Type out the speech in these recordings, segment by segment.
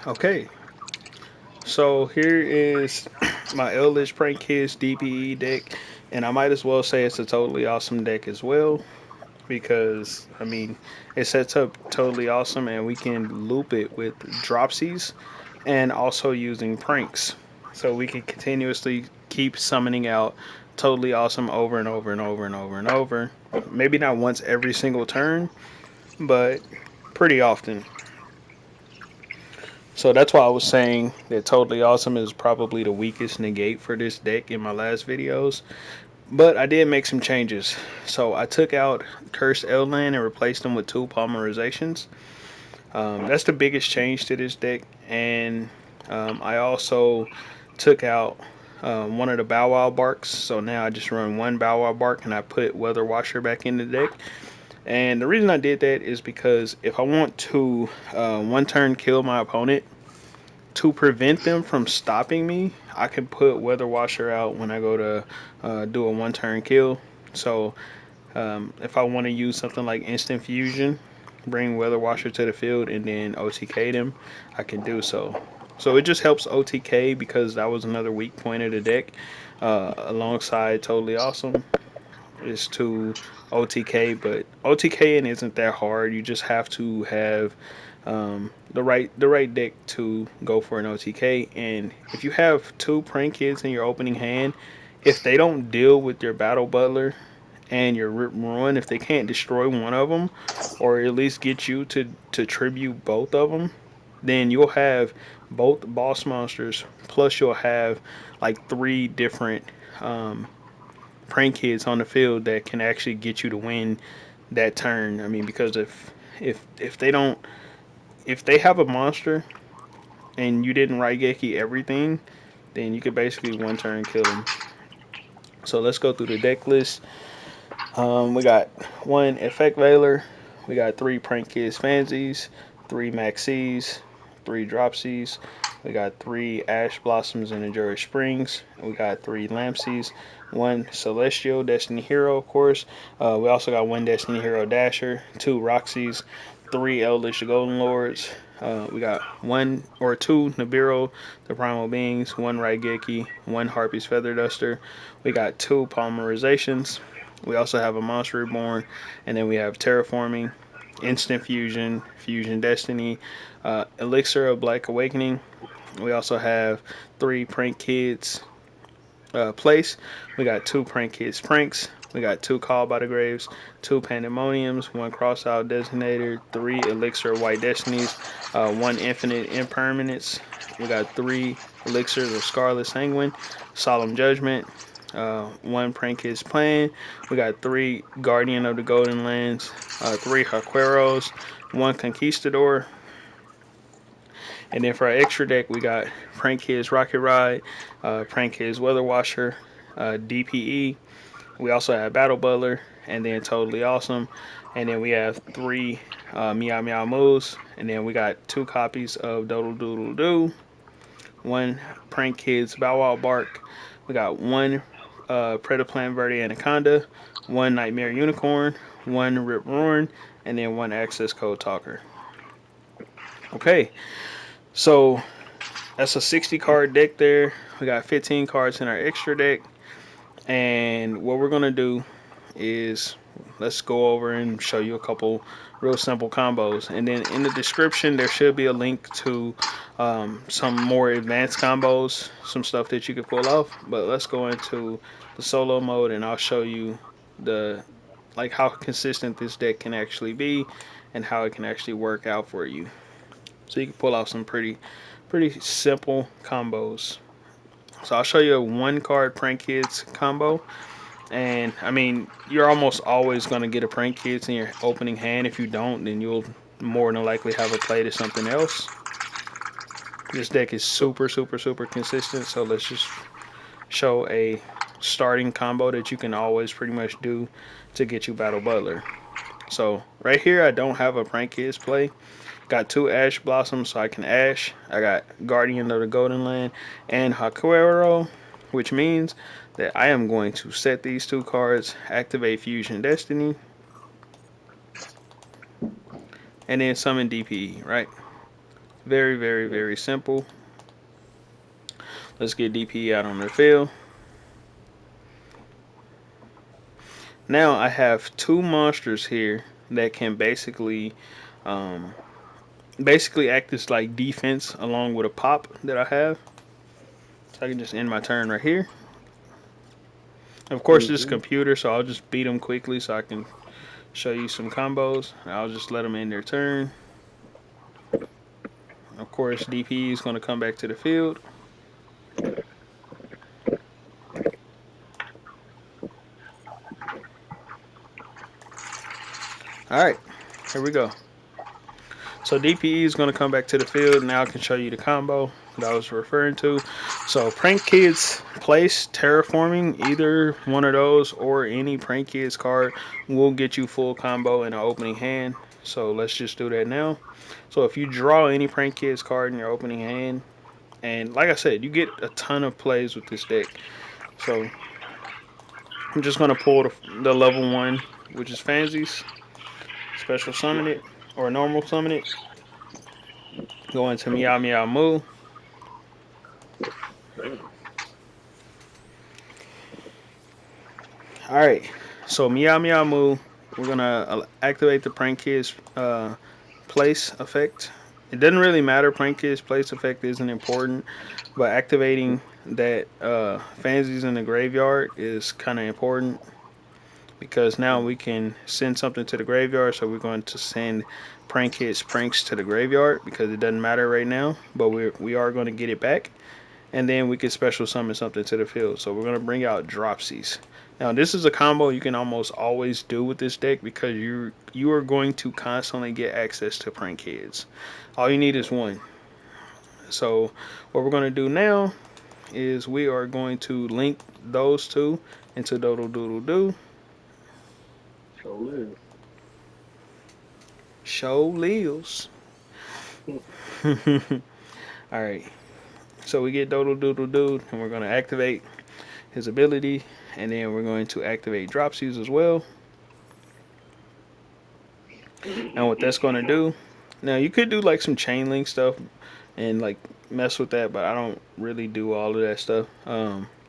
Okay, so here is my Eldlich Prank Kids DPE deck, and I might as well say it's a totally awesome deck as well because I mean it sets up totally awesome, and we can loop it with dropsies and also using pranks, so we can continuously keep summoning out totally awesome over and over and over and over and over. Maybe not once every single turn, but pretty often. So that's why I was saying that Totally Awesome is probably the weakest negate for this deck in my last videos. But I did make some changes. So I took out Cursed Eldland and replaced them with two polymerizations. That's the biggest change to this deck. And I also took out one of the Bow Wow Barks. So now I just run one Bow Wow Bark and I put Weather Washer back in the deck. And the reason I did that is because if I want to one turn kill my opponent, to prevent them from stopping me, I can put Weather Washer out when I go to do a one turn kill. So if I want to use something like Instant Fusion, bring Weather Washer to the field and then OTK them, I can do so. So it just helps OTK because that was another weak point of the deck. Alongside Totally Awesome is to OTK, but OTKing isn't that hard. You just have to have the right deck to go for an OTK. And if you have two prank kids in your opening hand, if they don't deal with your battle butler and your rip ruin, if they can't destroy one of them, or at least get you to tribute both of them, then you'll have both boss monsters. Plus, you'll have like three different um, prank kids on the field that can actually get you to win that turn. I mean, because if they don't, if they have a monster and you didn't Raigeki everything, then you could basically one turn kill them. So let's go through the deck list. We got one Effect Veiler, we got three Prank Kids Fansies, three Maxis, three Dropsies, we got three Ash Blossoms and Endurance Springs, we got three Lampsies, one Celestial Destiny Hero, of course. We also got one Destiny Hero Dasher, two Roxys, three Eldlich Golden Lords. We got one or two Nibiru, the Primal Beings, one Raigeki, one Harpy's Feather Duster. We got two Polymerizations. We also have a Monster Reborn, and then we have Terraforming, Instant Fusion, Fusion Destiny, Elixir of Black Awakening. We also have three Prank Kids place. We got two Prank Kids Pranks. We got two Call by the Graves, two Pandemoniums, one Crossout Designator, three Elixir of White Destinies, one Infinite Impermanence. We got three Elixirs of Scarlet Sanguine, Solemn Judgment, one Prank Kids Plan. We got three Guardian of the Golden Lands, three Haqueros, one Conquistador, and then for our extra deck, we got Prank Kids Rocket Ride, Prank Kids Weather Washer, DPE. We also have Battle Butler, and then Totally Awesome. And then we have three Meow Meow Moves. And then we got two copies of Doodle Doodle Doo, one Prank Kids Bow Wow Bark. We got one Predaplant Verde Anaconda, one Nightmare Unicorn, one Rip Roaring, and then one Access Code Talker. Okay, so that's a 60 card deck there. We got 15 cards in our extra deck. And what we're going to do is let's go over and show you a couple real simple combos. And then in the description, there should be a link to some more advanced combos, some stuff that you can pull off. But let's go into the solo mode and I'll show you the like how consistent this deck can actually be and how it can actually work out for you. So you can pull off some pretty simple combos. So I'll show you a one card prank kids combo. And I mean, you're almost always gonna get a prank kids in your opening hand. If you don't, then you'll more than likely have a play to something else. This deck is super consistent. So let's just show a starting combo that you can always pretty much do to get you Battle Butler. So right here, I don't have a prank kids play. Got two Ash Blossoms, so I can Ash. I got Guardian of the Golden Land and Hakuero, which means that I am going to set these two cards, activate Fusion Destiny, and then summon DPE, right? Very, very, very simple. Let's get DPE out on the field. Now I have two monsters here that can um, basically act as like defense along with a pop that I have. So I can just end my turn right here. Of course, this is computer, so I'll just beat them quickly so I can show you some combos. I'll just let them end their turn. Of course, DPE is going to come back to the field. All right, here we go. So DPE is going to come back to the field. Now I can show you the combo that I was referring to. So Prank Kids Place Terraforming, either one of those or any Prank Kids card will get you full combo in an opening hand. So let's just do that now. So if you draw any Prank Kids card in your opening hand, and like I said, you get a ton of plays with this deck. So I'm just going to pull the level 1, which is Fansies, special summon it, or normal summon it. Go into Meow Meow Moo. Alright, so Meow Meow Moo, we're gonna activate the Prank Kids place effect. It doesn't really matter, Prank Kids place effect isn't important, but activating that Fansies in the graveyard is kind of important because now we can send something to the graveyard. So we're going to send Prank Kids Pranks to the graveyard because it doesn't matter right now, but we are going to get it back. And then we can special summon something to the field. So we're going to bring out Dropsies. Now this is a combo you can almost always do with this deck because you are going to constantly get access to Prank Kids. All you need is one. So what we're going to do now is we are going to link those two into Doodle Doodle Doo. Show lives. Alright. So we get Doodle Doodle Doo and we're going to activate his ability, and then we're going to activate Dropsies as well. And what that's going to do, now you could do like some chain link stuff and like mess with that, but I don't really do all of that stuff.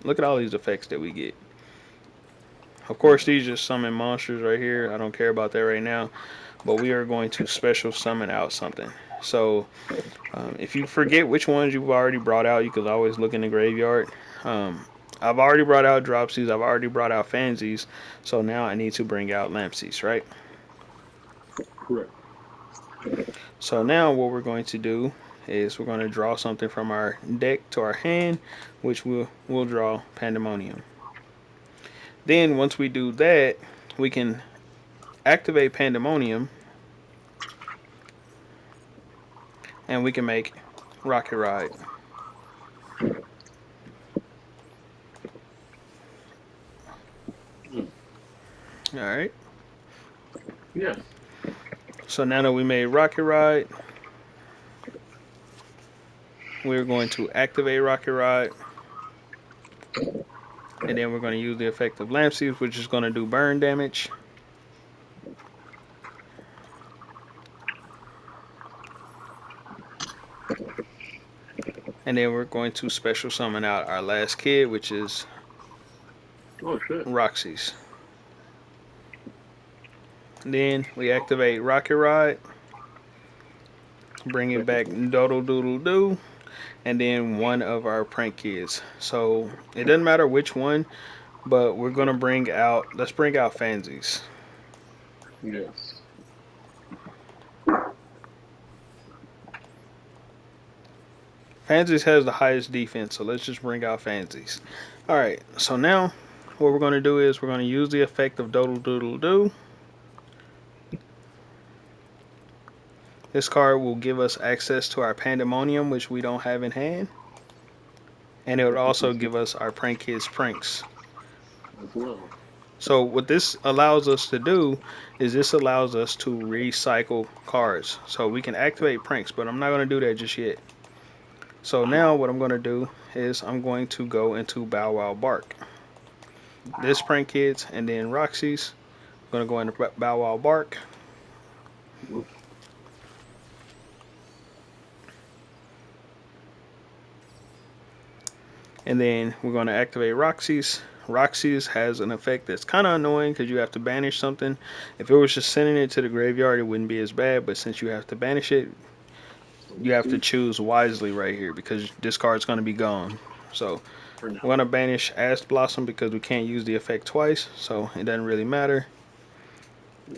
Look at all these effects that we get. Of course, these just summon monsters right here. I don't care about that right now, but we are going to special summon out something. So if you forget which ones you've already brought out, you can always look in the graveyard. I've already brought out Dropsies. I've already brought out Fansies. So now I need to bring out Lampsies, right? Correct. So now what we're going to do is we're going to draw something from our deck to our hand, which we'll draw Pandemonium. Then once we do that, we can activate Pandemonium, and we can make Rocket Ride. All right. Yeah. So now that we made Rocket Ride, we're going to activate Rocket Ride, and then we're going to use the effect of Lampsies, which is going to do burn damage. And then we're going to special summon out our last kid, which is Roxy's. Then we activate Rocket Ride, bring it back Doodle Doodle Doo, and then one of our prank kids. So it doesn't matter which one, but we're gonna let's bring out Fansies. Yes. Fansies has the highest defense, so let's just bring out Fansies. Alright, so now what we're gonna do is we're gonna use the effect of Doodle Doodle Doo. This card will give us access to our Pandemonium, which we don't have in hand. And it would also give us our Prank Kids Pranks. As well. So what this allows us to do is this allows us to recycle cards. So we can activate Pranks, but I'm not going to do that just yet. So now what I'm going to do is I'm going to go into Bow Wow Bark. This Prank Kids and then Roxy's. I'm going to go into Bow Wow Bark. And then we're going to activate Roxy's. Roxy's has an effect that's kind of annoying because you have to banish something. If it was just sending it to the graveyard, it wouldn't be as bad. But since you have to banish it, So you have to see, choose wisely right here because this card's going to be gone. So for now. we're going to banish Ash Blossom because we can't use the effect twice. So it doesn't really matter.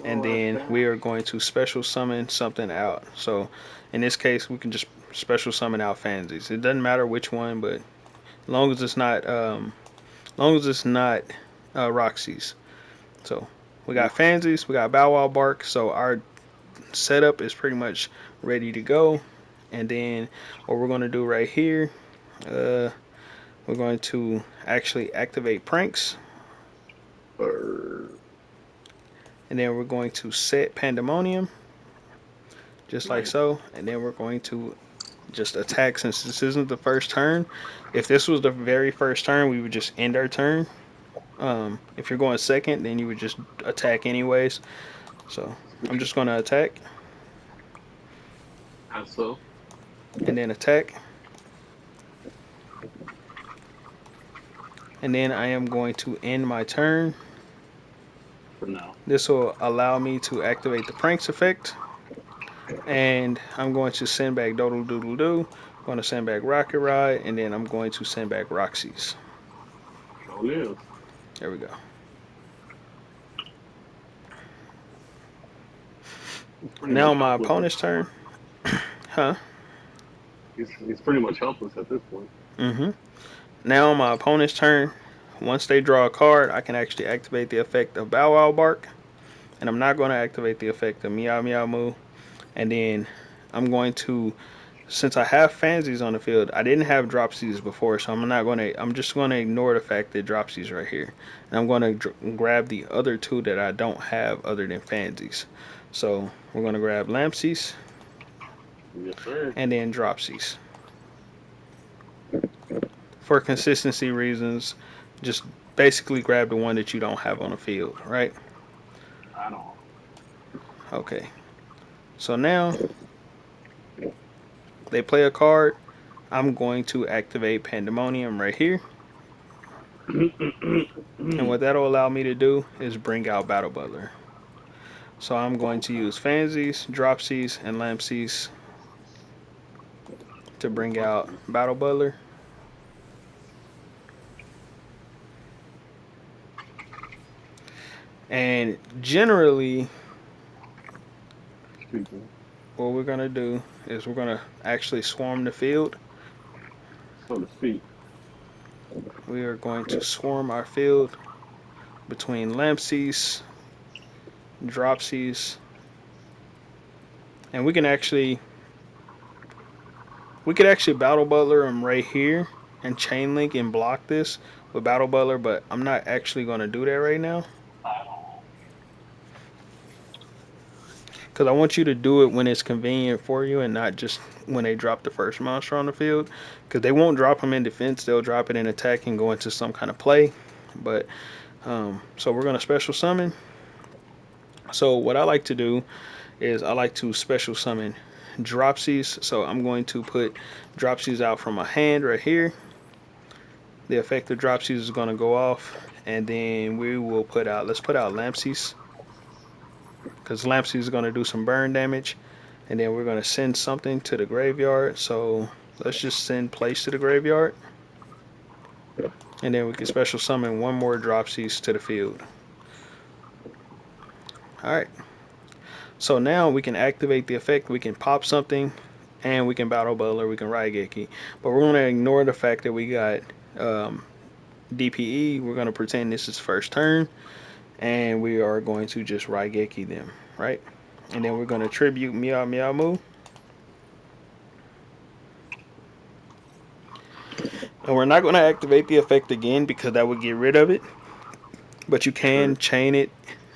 And No then attack. we are going to special summon something out. So in this case, we can just special summon out Fansies. It doesn't matter which one, but as long as it's not Roxy's. So we got Fansies, we got Bow Wow Bark. So our setup is pretty much ready to go. And then what we're going to do right here, uh, we're going to actually activate Pranks. Bird. And then we're going to set Pandemonium, just like Nice. so. And then we're going to just attack since this isn't the first turn. If this was the very first turn, we would just end our turn. If you're going second, then you would just attack anyways. So I'm just going to attack How so? and then attack. And then I am going to end my turn. For now. This will allow me to activate the Pranks effect. And I'm going to send back Doodle Doodle Doo. I'm going to send back Rocket Ride. And then I'm going to send back Roxy's. Sure is. There we go. He's pretty Now much my helpless. opponent's turn. Huh? He's pretty much helpless at this point. Mm-hmm. Now on my opponent's turn, once they draw a card, I can actually activate the effect of Bow Wow Bark. And I'm not going to activate the effect of Meow Meow Moo. And then I'm going to, since I have Fansies on the field, I didn't have Dropsies before, so I'm just going to ignore the fact that Dropsies right here. And I'm going to grab the other two that I don't have other than Fansies. So we're going to grab Lampsies Yes, sir. and then Dropsies. For consistency reasons, just basically grab the one that you don't have on the field, right? I don't. Okay. So now they play a card. I'm going to activate Pandemonium right here. And what that'll allow me to do is bring out Battle Butler. So I'm going to use Fansies, Dropsies, and Lampsies to bring out Battle Butler. And generally, Speaking, what we're going to do is we're going to actually swarm the field. so to speak. We are going to swarm our field between Lampsies, Dropsies, and we could actually Battle Butler them right here and Chain Link and block this with Battle Butler, but I'm not actually going to do that right now because I want you to do it when it's convenient for you and not just when they drop the first monster on the field, because they won't drop them in defense, they'll drop it in attack and go into some kind of play. But so we're going to special summon. So what I like to do is I like to special summon Dropsies. So I'm going to put Dropsies out from my hand right here. The effect of Dropsies is going to go off, and then we will let's put out Lampsies, because Lampsies is going to do some burn damage, and then we're going to send something to the graveyard. So let's just send Place to the graveyard, and then we can special summon one more Dropsies to the field. Alright, so now we can activate the effect, we can pop something, and we can Battle Butler, we can Raigeki. But we're going to ignore the fact that we got DPE. We're going to pretend this is first turn, and we are going to just Raigeki them, right? And then we're going to tribute Meow Meow Moo. And we're not going to activate the effect again because that would get rid of it. But you can Sure. chain it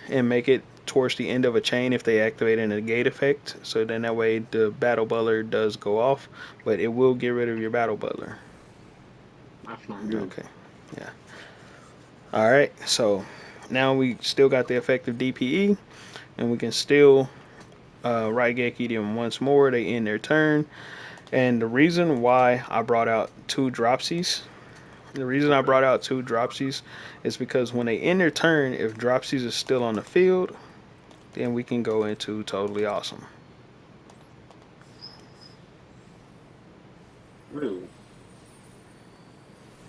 and make it towards the end of a chain if they activate a negate effect. So then that way the Battle Butler does go off, but it will get rid of your Battle Butler. That's not good. Okay, yeah. Alright, so now we still got the effect of DPE, and we can still Raigeki them once more. They end their turn. And the reason why I brought out two Dropsies The reason I Okay. brought out two dropsies is because when they end their turn, if dropsies is still on the field, then we can go into totally awesome. Really?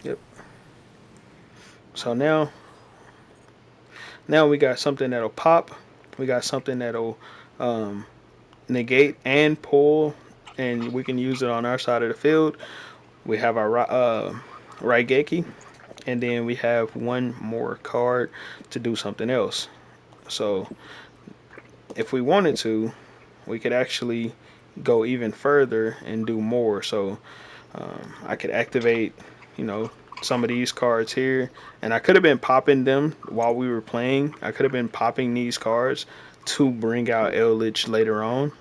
Yep. So now we got something that'll pop. We got something that'll um, negate and pull, and we can use it on our side of the field. We have our Raigeki, and then we have one more card to do something else. So if we wanted to, we could actually go even further and do more. So I could activate, you know, some of these cards here, and I could have been popping them while we were playing. I could have been popping these cards to bring out Eldlich later on.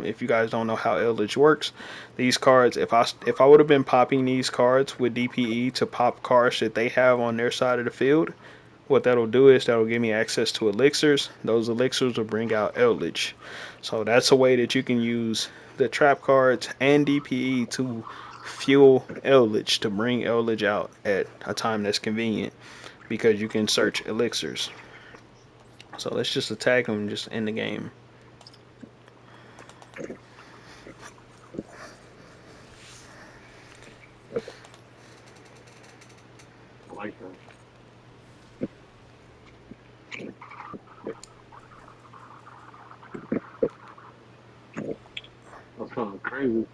If you guys don't know how Eldlich works, these cards, if I would have been popping these cards with DPE to pop cards that they have on their side of the field, what that'll do is that'll give me access to elixirs. Those elixirs will bring out Eldlich. So that's a way that you can use the trap cards and DPE to fuel Eldlich to bring Eldlich out at a time that's convenient because you can search elixirs. So let's just attack him and just end the game. I like that. That's kind of crazy.